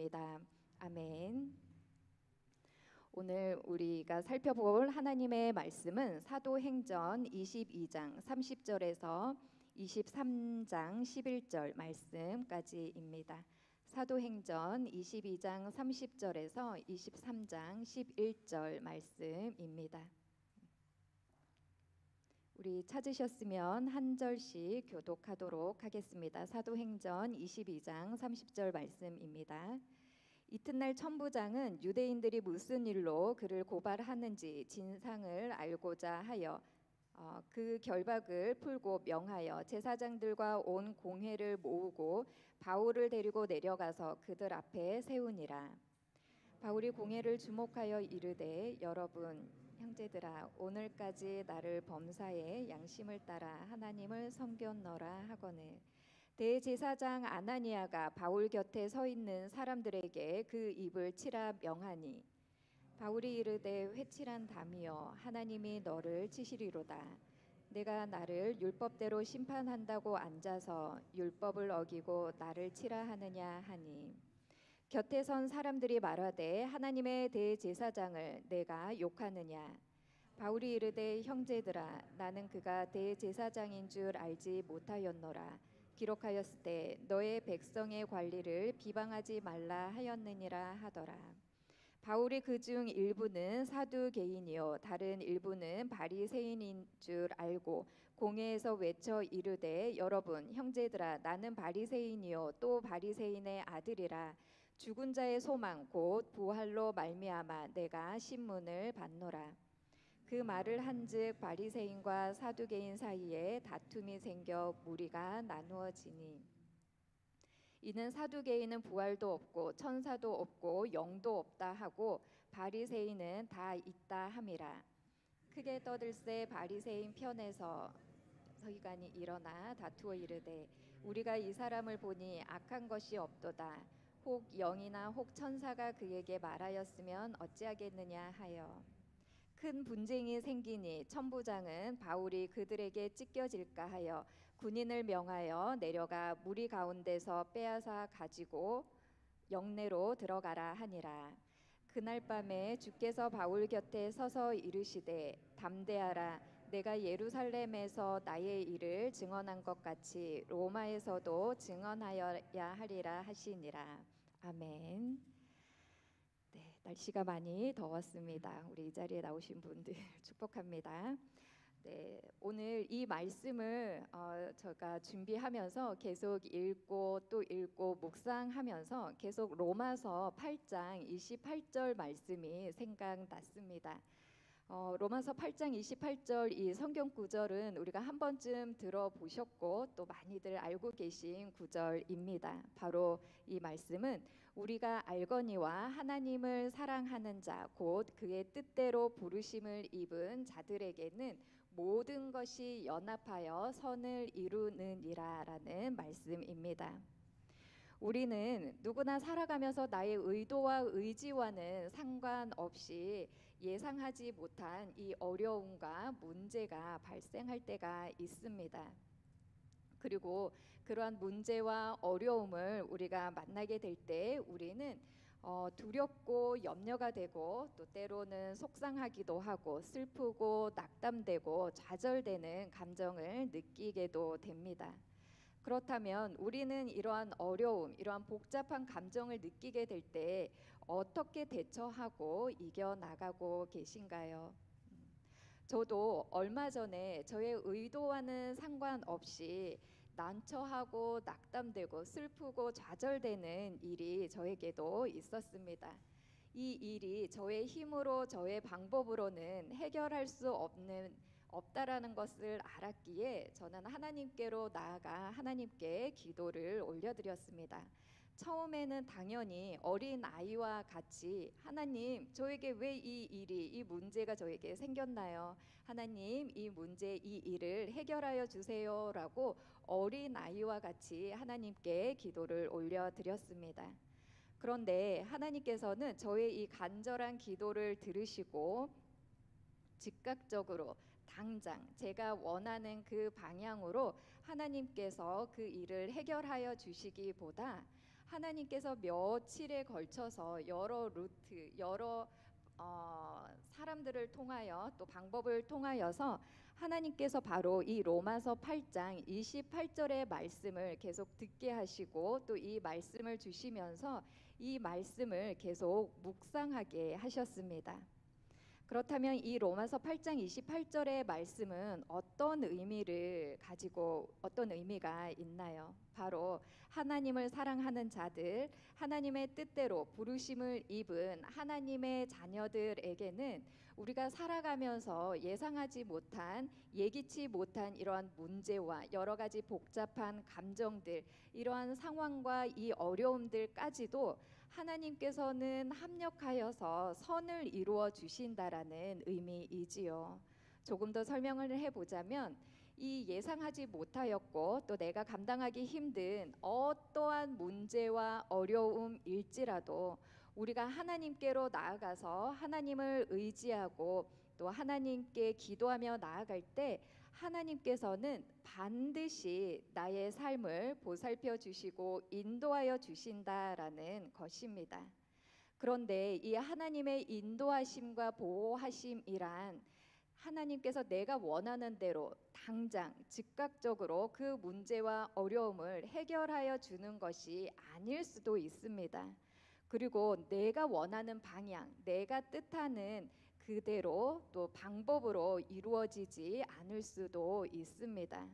기도드립니다. 아멘. 오늘 우리가 살펴볼 하나님의 말씀은 사도행전 22장 30절에서 23장 11절 말씀까지입니다. 사도행전 22장 30절에서 23장 11절 말씀입니다. 우리 찾으셨으면 한 절씩 교독하도록 하겠습니다. 사도행전 22장 30절 말씀입니다. 이튿날 천부장은 유대인들이 무슨 일로 그를 고발하는지 진상을 알고자 하여 그 결박을 풀고 명하여 제사장들과 온 공회를 모으고 바울을 데리고 내려가서 그들 앞에 세우니라. 바울이 공회를 주목하여 이르되 여러분 형제들아 오늘까지 나를 범사에 양심을 따라 하나님을 섬겼노라 하거늘 대제사장 아나니아가 바울 곁에 서 있는 사람들에게 그 입을 치라 명하니 바울이 이르되 회칠한 담이여 하나님이 너를 치시리로다. 내가 나를 율법대로 심판한다고 앉아서 율법을 어기고 나를 치라 하느냐 하니 곁에 선 사람들이 말하되 하나님의 대제사장을 내가 욕하느냐. 바울이 이르되 형제들아 나는 그가 대제사장인 줄 알지 못하였노라. 기록하였을 때 너의 백성의 관리를 비방하지 말라 하였느니라 하더라. 바울이 그중 일부는 사두개인이요 다른 일부는 바리새인인 줄 알고 공회에서 외쳐 이르되 여러분 형제들아 나는 바리새인이요 또 바리새인의 아들이라. 죽은 자의 소망 곧 부활로 말미암아 내가 신문을 받노라. 그 말을 한즉 바리새인과 사두개인 사이에 다툼이 생겨 무리가 나누어지니 이는 사두개인은 부활도 없고 천사도 없고 영도 없다 하고 바리새인은 다 있다 함이라. 크게 떠들새 바리새인 편에서 서기관이 일어나 다투어 이르되 우리가 이 사람을 보니 악한 것이 없도다. 혹 영이나 혹 천사가 그에게 말하였으면 어찌하겠느냐 하여 큰 분쟁이 생기니 천부장은 바울이 그들에게 찢겨질까 하여 군인을 명하여 내려가 무리 가운데서 빼앗아 가지고 영내로 들어가라 하니라. 그날 밤에 주께서 바울 곁에 서서 이르시되 담대하라. 내가 예루살렘에서 나의 일을 증언한 것 같이 로마에서도 증언하여야 하리라 하시니라. 아멘. 네, 날씨가 많이 더웠습니다. 우리 이 자리에 나오신 분들 축복합니다. 네, 오늘 이 말씀을 제가 준비하면서 계속 읽고 또 읽고 묵상하면서 계속 로마서 8장 28절 말씀이 생각났습니다. 로마서 8장 28절 이 성경 구절은 우리가 한 번쯤 들어보셨고 또 많이들 알고 계신 구절입니다. 바로 이 말씀은 우리가 알거니와 하나님을 사랑하는 자 곧 그의 뜻대로 부르심을 입은 자들에게는 모든 것이 연합하여 선을 이루느니라 라는 말씀입니다. 우리는 누구나 살아가면서 나의 의도와 의지와는 상관없이 예상하지 못한 이 어려움과 문제가 발생할 때가 있습니다. 그리고 그러한 문제와 어려움을 우리가 만나게 될 때 우리는 두렵고 염려가 되고 또 때로는 속상하기도 하고 슬프고 낙담되고 좌절되는 감정을 느끼게도 됩니다. 그렇다면 우리는 이러한 어려움, 이러한 복잡한 감정을 느끼게 될 때 어떻게 대처하고 이겨나가고 계신가요? 저도 얼마 전에 저의 의도와는 상관없이 난처하고 낙담되고 슬프고 좌절되는 일이 저에게도 있었습니다. 이 일이 저의 힘으로 저의 방법으로는 해결할 수 없다라는 것을 알았기에 저는 하나님께로 나아가 하나님께 기도를 올려드렸습니다. 처음에는 당연히 어린 아이와 같이 하나님 저에게 왜 이 문제가 저에게 생겼나요? 하나님 이 문제 이 일을 해결하여 주세요 라고 어린 아이와 같이 하나님께 기도를 올려드렸습니다. 그런데 하나님께서는 저의 이 간절한 기도를 들으시고 즉각적으로 당장 제가 원하는 그 방향으로 하나님께서 그 일을 해결하여 주시기보다 하나님께서 며칠에 걸쳐서 여러 루트, 여러 사람들을 통하여 또 방법을 통하여서 하나님께서 바로 이 로마서 8장 28절의 말씀을 계속 듣게 하시고 또 이 말씀을 주시면서 이 말씀을 계속 묵상하게 하셨습니다. 그렇다면 이 로마서 8장 28절의 말씀은 어떤 의미가 있나요? 바로 하나님을 사랑하는 자들, 하나님의 뜻대로 부르심을 입은 하나님의 자녀들에게는 우리가 살아가면서 예상하지 못한, 예기치 못한 이러한 문제와 여러 가지 복잡한 감정들, 이러한 상황과 이 어려움들까지도 하나님께서는 합력하여서 선을 이루어 주신다라는 의미이지요. 조금 더 설명을 해보자면 이 예상하지 못하였고 또 내가 감당하기 힘든 어떠한 문제와 어려움일지라도 우리가 하나님께로 나아가서 하나님을 의지하고 또 하나님께 기도하며 나아갈 때 하나님께서는 반드시 나의 삶을 보살펴 주시고 인도하여 주신다라는 것입니다. 그런데 이 하나님의 인도하심과 보호하심이란 하나님께서 내가 원하는 대로 당장 즉각적으로 그 문제와 어려움을 해결하여 주는 것이 아닐 수도 있습니다. 그리고 내가 원하는 방향, 내가 뜻하는 그대로 또 방법으로 이루어지지 않을 수도 있습니다.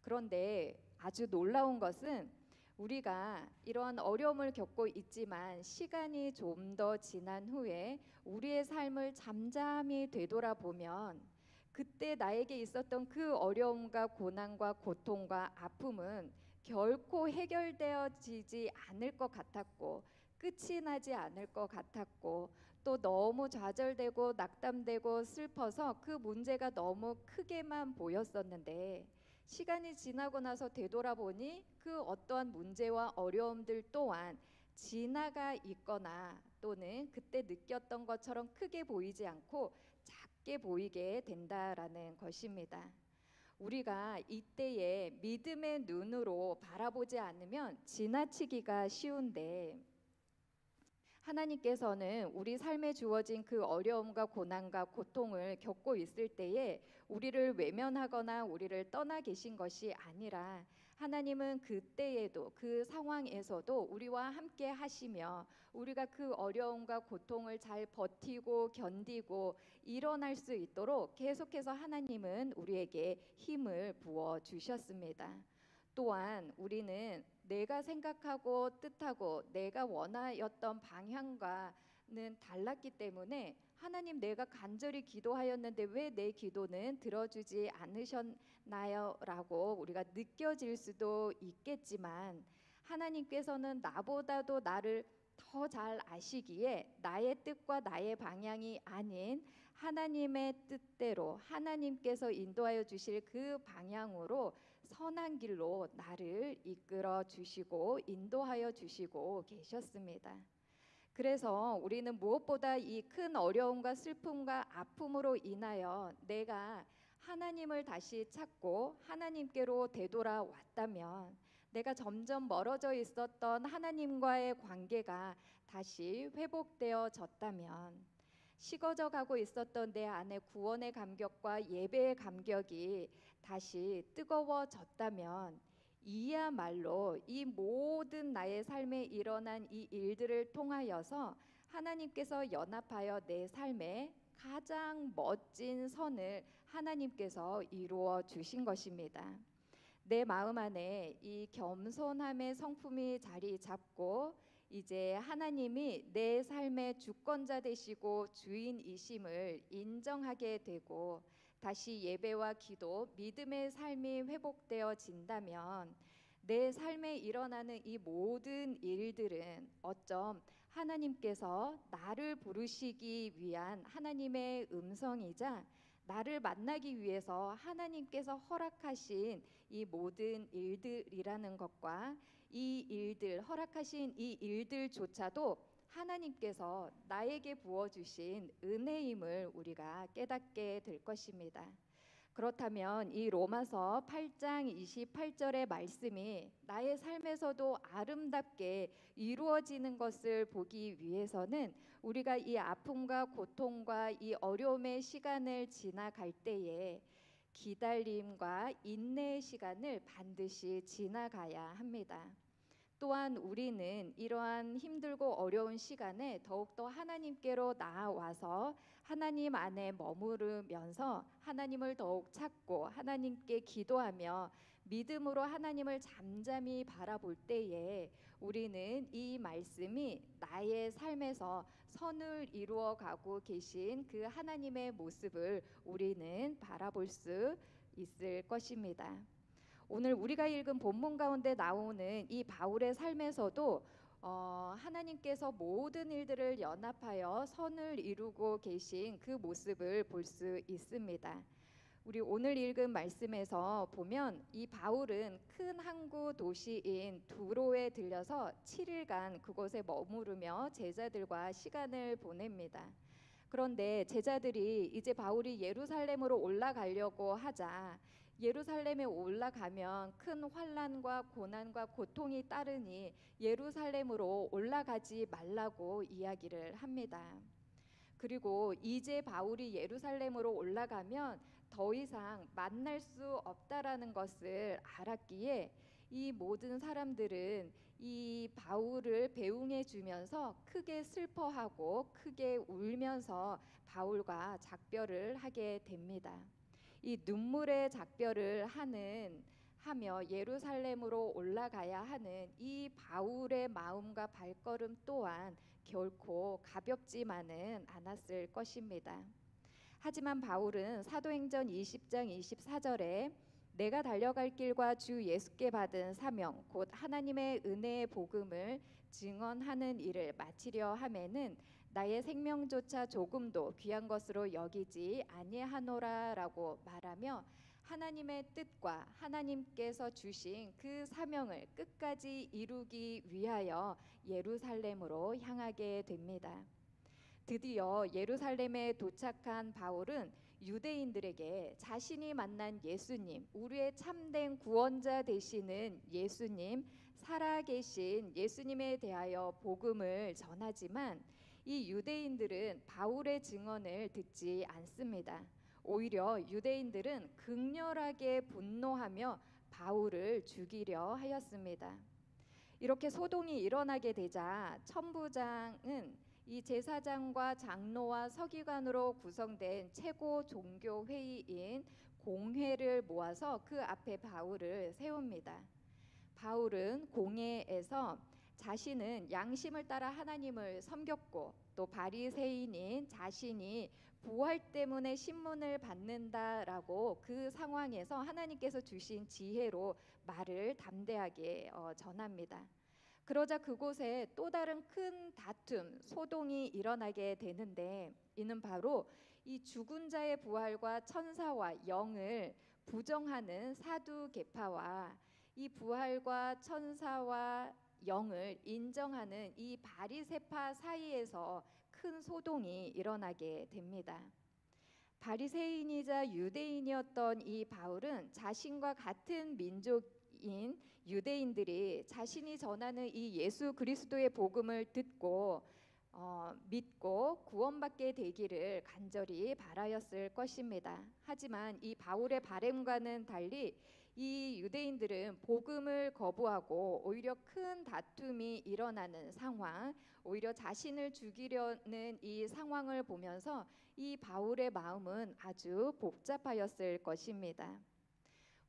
그런데 아주 놀라운 것은 우리가 이러한 어려움을 겪고 있지만 시간이 좀 더 지난 후에 우리의 삶을 잠잠히 되돌아보면 그때 나에게 있었던 그 어려움과 고난과 고통과 아픔은 결코 해결되어지지 않을 것 같았고 끝이 나지 않을 것 같았고 또 너무 좌절되고 낙담되고 슬퍼서 그 문제가 너무 크게만 보였었는데 시간이 지나고 나서 되돌아보니 그 어떠한 문제와 어려움들 또한 지나가 있거나 또는 그때 느꼈던 것처럼 크게 보이지 않고 작게 보이게 된다라는 것입니다. 우리가 이때에 믿음의 눈으로 바라보지 않으면 지나치기가 쉬운데 하나님께서는 우리 삶에 주어진 그 어려움과 고난과 고통을 겪고 있을 때에 우리를 외면하거나 우리를 떠나 계신 것이 아니라 하나님은 그때에도 그 상황에서도 우리와 함께 하시며 우리가 그 어려움과 고통을 잘 버티고 견디고 일어날 수 있도록 계속해서 하나님은 우리에게 힘을 부어 주셨습니다. 또한 우리는 내가 생각하고 뜻하고 내가 원하였던 방향과는 달랐기 때문에 하나님 내가 간절히 기도하였는데 왜 내 기도는 들어주지 않으셨나요? 라고 우리가 느껴질 수도 있겠지만 하나님께서는 나보다도 나를 더 잘 아시기에 나의 뜻과 나의 방향이 아닌 하나님의 뜻대로 하나님께서 인도하여 주실 그 방향으로 선한 길로 나를 이끌어 주시고 인도하여 주시고 계셨습니다. 그래서 우리는 무엇보다 이 큰 어려움과 슬픔과 아픔으로 인하여 내가 하나님을 다시 찾고 하나님께로 되돌아왔다면 내가 점점 멀어져 있었던 하나님과의 관계가 다시 회복되어졌다면 식어져 가고 있었던 내 안의 구원의 감격과 예배의 감격이 다시 뜨거워졌다면 이야말로 이 모든 나의 삶에 일어난 이 일들을 통하여서 하나님께서 연합하여 내 삶에 가장 멋진 선을 하나님께서 이루어 주신 것입니다. 내 마음 안에 이 겸손함의 성품이 자리 잡고 이제 하나님이 내 삶의 주권자 되시고 주인이심을 인정하게 되고 다시 예배와 기도, 믿음의 삶이 회복되어진다면 내 삶에 일어나는 이 모든 일들은 어쩜 하나님께서 나를 부르시기 위한 하나님의 음성이자 나를 만나기 위해서 하나님께서 허락하신 이 모든 일들이라는 것과 이 일들, 허락하신 이 일들조차도 하나님께서 나에게 부어주신 은혜임을 우리가 깨닫게 될 것입니다. 그렇다면 이 로마서 8장 28절의 말씀이 나의 삶에서도 아름답게 이루어지는 것을 보기 위해서는 우리가 이 아픔과 고통과 이 어려움의 시간을 지나갈 때에 기다림과 인내의 시간을 반드시 지나가야 합니다. 또한 우리는 이러한 힘들고 어려운 시간에 더욱더 하나님께로 나아와서 하나님 안에 머무르면서 하나님을 더욱 찾고 하나님께 기도하며 믿음으로 하나님을 잠잠히 바라볼 때에 우리는 이 말씀이 나의 삶에서 선을 이루어 가고 계신 그 하나님의 모습을 우리는 바라볼 수 있을 것입니다. 오늘 우리가 읽은 본문 가운데 나오는 이 바울의 삶에서도 하나님께서 모든 일들을 연합하여 선을 이루고 계신 그 모습을 볼 수 있습니다. 우리 오늘 읽은 말씀에서 보면 이 바울은 큰 항구 도시인 두로에 들려서 7일간 그곳에 머무르며 제자들과 시간을 보냅니다. 그런데 제자들이 이제 바울이 예루살렘으로 올라가려고 하자 예루살렘에 올라가면 큰 환난과 고난과 고통이 따르니 예루살렘으로 올라가지 말라고 이야기를 합니다. 그리고 이제 바울이 예루살렘으로 올라가면 더 이상 만날 수 없다라는 것을 알았기에 이 모든 사람들은 이 바울을 배웅해 주면서 크게 슬퍼하고 크게 울면서 바울과 작별을 하게 됩니다. 이 눈물의 작별을 하며 예루살렘으로 올라가야 하는 이 바울의 마음과 발걸음 또한 결코 가볍지만은 않았을 것입니다. 하지만 바울은 사도행전 20장 24절에 내가 달려갈 길과 주 예수께 받은 사명 곧 하나님의 은혜의 복음을 증언하는 일을 마치려 하매는 나의 생명조차 조금도 귀한 것으로 여기지 아니하노라라고 말하며 하나님의 뜻과 하나님께서 주신 그 사명을 끝까지 이루기 위하여 예루살렘으로 향하게 됩니다. 드디어 예루살렘에 도착한 바울은 유대인들에게 자신이 만난 예수님, 우리의 참된 구원자 되시는 예수님, 살아계신 예수님에 대하여 복음을 전하지만 이 유대인들은 바울의 증언을 듣지 않습니다. 오히려 유대인들은 극렬하게 분노하며 바울을 죽이려 하였습니다. 이렇게 소동이 일어나게 되자 천부장은 이 제사장과 장로와 서기관으로 구성된 최고 종교 회의인 공회를 모아서 그 앞에 바울을 세웁니다. 바울은 공회에서 자신은 양심을 따라 하나님을 섬겼고 또 바리새인인 자신이 부활 때문에 신문을 받는다라고 그 상황에서 하나님께서 주신 지혜로 말을 담대하게 전합니다. 그러자 그곳에 또 다른 큰 다툼, 소동이 일어나게 되는데 이는 바로 이 죽은 자의 부활과 천사와 영을 부정하는 사두개파와 이 부활과 천사와 영을 인정하는 이 바리새파 사이에서 큰 소동이 일어나게 됩니다. 바리새인이자 유대인이었던 이 바울은 자신과 같은 민족인 유대인들이 자신이 전하는 이 예수 그리스도의 복음을 듣고 믿고 구원받게 되기를 간절히 바라였을 것입니다. 하지만 이 바울의 바람과는 달리 이 유대인들은 복음을 거부하고 오히려 큰 다툼이 일어나는 상황, 오히려 자신을 죽이려는 이 상황을 보면서 이 바울의 마음은 아주 복잡하였을 것입니다.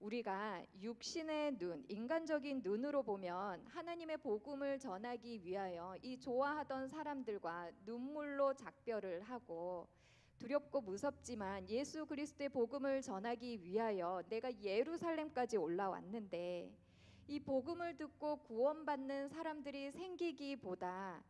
우리가 육신의 눈, 인간적인 눈으로 보면 하나님의 복음을 전하기 위하여 이 좋아하던 사람들과 눈물로 작별을 하고 두렵고 무섭지만 예수 그리스도의 복음을 전하기 위하여 내가 예루살렘까지 올라왔는데 이 복음을 듣고 구원받는 사람들이 생기기보다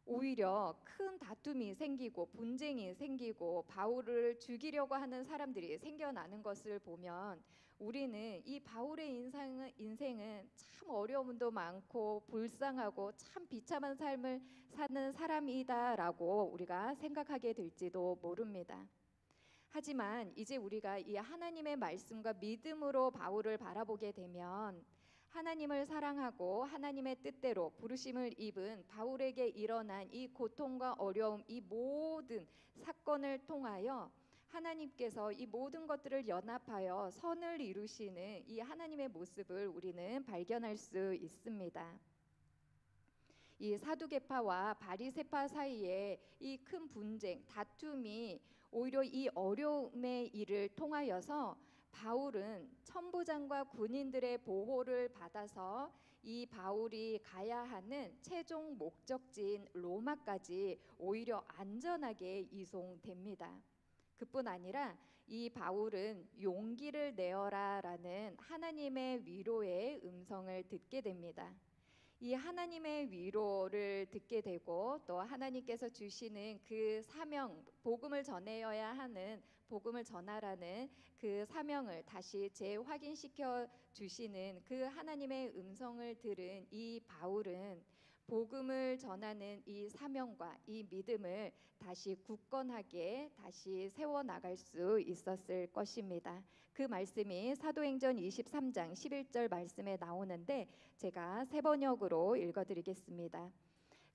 오히려 큰 다툼이 생기고 분쟁이 생기고 바울을 죽이려고 하는 사람들이 생겨나는 것을 보면 우리는 이 바울의 인생은 참 어려움도 많고 불쌍하고 참 비참한 삶을 사는 사람이다라고 우리가 생각하게 될지도 모릅니다. 하지만 이제 우리가 이 하나님의 말씀과 믿음으로 바울을 바라보게 되면 하나님을 사랑하고 하나님의 뜻대로 부르심을 입은 바울에게 일어난 이 고통과 어려움, 이 모든 사건을 통하여 하나님께서 이 모든 것들을 연합하여 선을 이루시는 이 하나님의 모습을 우리는 발견할 수 있습니다. 이 사두개파와 바리새파 사이에 이 큰 분쟁, 다툼이 오히려 이 어려움의 일을 통하여서 바울은 천부장과 군인들의 보호를 받아서 이 바울이 가야 하는 최종 목적지인 로마까지 오히려 안전하게 이송됩니다. 그뿐 아니라 이 바울은 용기를 내어라라는 하나님의 위로의 음성을 듣게 됩니다. 이 하나님의 위로를 듣게 되고 또 하나님께서 주시는 그 사명, 복음을 전해야 하는, 복음을 전하라는 그 사명을 다시 재확인시켜 주시는 그 하나님의 음성을 들은 이 바울은 복음을 전하는 이 사명과 이 믿음을 다시 굳건하게 다시 세워 나갈 수 있었을 것입니다. 그 말씀이 사도행전 23장 11절 말씀에 나오는데 제가 세 번역으로 읽어드리겠습니다.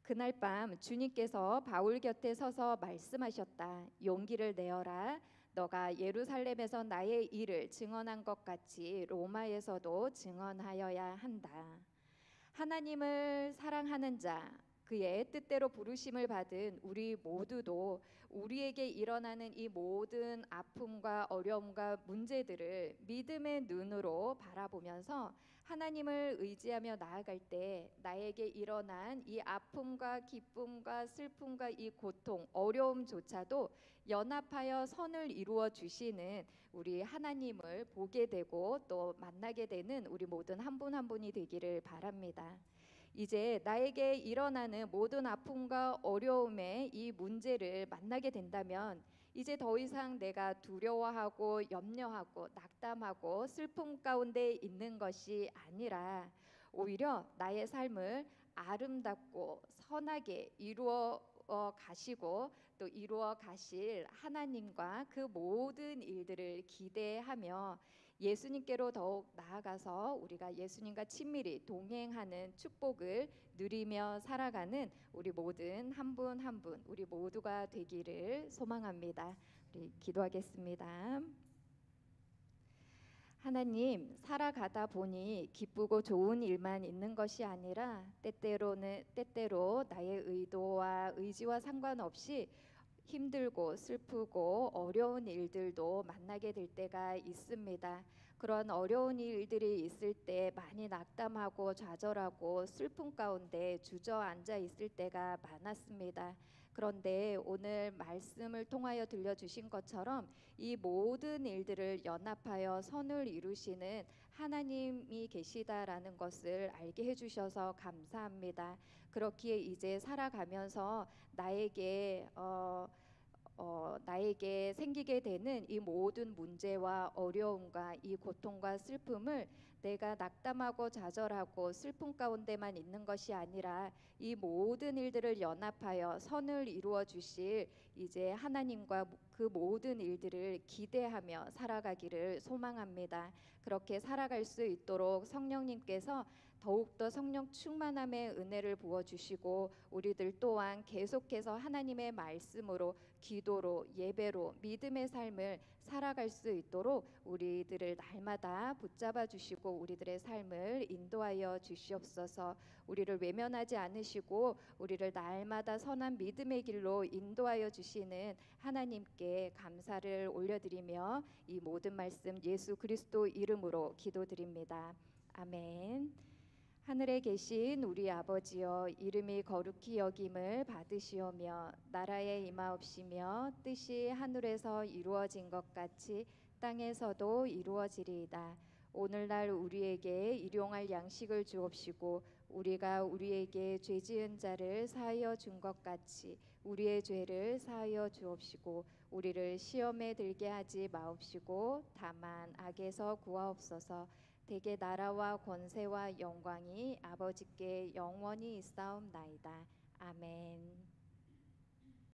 그날 밤 주님께서 바울 곁에 서서 말씀하셨다. 용기를 내어라. 너가 예루살렘에서 나의 일을 증언한 것 같이 로마에서도 증언하여야 한다. 하나님을 사랑하는 자, 그의 뜻대로 부르심을 받은 우리 모두도 우리에게 일어나는 이 모든 아픔과 어려움과 문제들을 믿음의 눈으로 바라보면서 하나님을 의지하며 나아갈 때 나에게 일어난 이 아픔과 기쁨과 슬픔과 이 고통, 어려움조차도 연합하여 선을 이루어 주시는 우리 하나님을 보게 되고 또 만나게 되는 우리 모든 한 분 한 분이 되기를 바랍니다. 이제 나에게 일어나는 모든 아픔과 어려움의 이 문제를 만나게 된다면 이제 더 이상 내가 두려워하고 염려하고 낙담하고 슬픔 가운데 있는 것이 아니라 오히려 나의 삶을 아름답고 선하게 이루어 가시고 또 이루어 가실 하나님과 그 모든 일들을 기대하며 예수님께로 더욱 나아가서 우리가 예수님과 친밀히 동행하는 축복을 누리며 살아가는 우리 모든 한 분 한 분 우리 모두가 되기를 소망합니다. 우리 기도하겠습니다. 하나님, 살아가다 보니 기쁘고 좋은 일만 있는 것이 아니라 때때로 나의 의도와 의지와 상관없이 힘들고 슬프고 어려운 일들도 만나게 될 때가 있습니다. 그런 어려운 일들이 있을 때 많이 낙담하고 좌절하고 슬픔 가운데 주저앉아 있을 때가 많았습니다. 그런데 오늘 말씀을 통하여 들려주신 것처럼 이 모든 일들을 연합하여 선을 이루시는 하나님이 계시다라는 것을 알게 해주셔서 감사합니다. 그렇기에 이제 살아가면서 나에게 생기게 되는 이 모든 문제와 어려움과 이 고통과 슬픔을 내가 낙담하고 좌절하고 슬픔 가운데만 있는 것이 아니라 이 모든 일들을 연합하여 선을 이루어 주실 이제 하나님과 그 모든 일들을 기대하며 살아가기를 소망합니다. 그렇게 살아갈 수 있도록 성령님께서 더욱더 성령 충만함의 은혜를 부어주시고 우리들 또한 계속해서 하나님의 말씀으로 기도로 예배로 믿음의 삶을 살아갈 수 있도록 우리들을 날마다 붙잡아 주시고 우리들의 삶을 인도하여 주시옵소서. 우리를 외면하지 않으시고 우리를 날마다 선한 믿음의 길로 인도하여 주시는 하나님께 감사를 올려드리며 이 모든 말씀 예수 그리스도 이름으로 기도드립니다. 아멘. 하늘에 계신 우리 아버지여, 이름이 거룩히 여김을 받으시오며 나라에 임하옵시며 뜻이 하늘에서 이루어진 것 같이 땅에서도 이루어지리이다. 오늘날 우리에게 일용할 양식을 주옵시고 우리가 우리에게 죄 지은 자를 사하여 준 것 같이 우리의 죄를 사하여 주옵시고 우리를 시험에 들게 하지 마옵시고 다만 악에서 구하옵소서. 대개 나라와 권세와 영광이 아버지께 영원히 있사옵나이다. 아멘.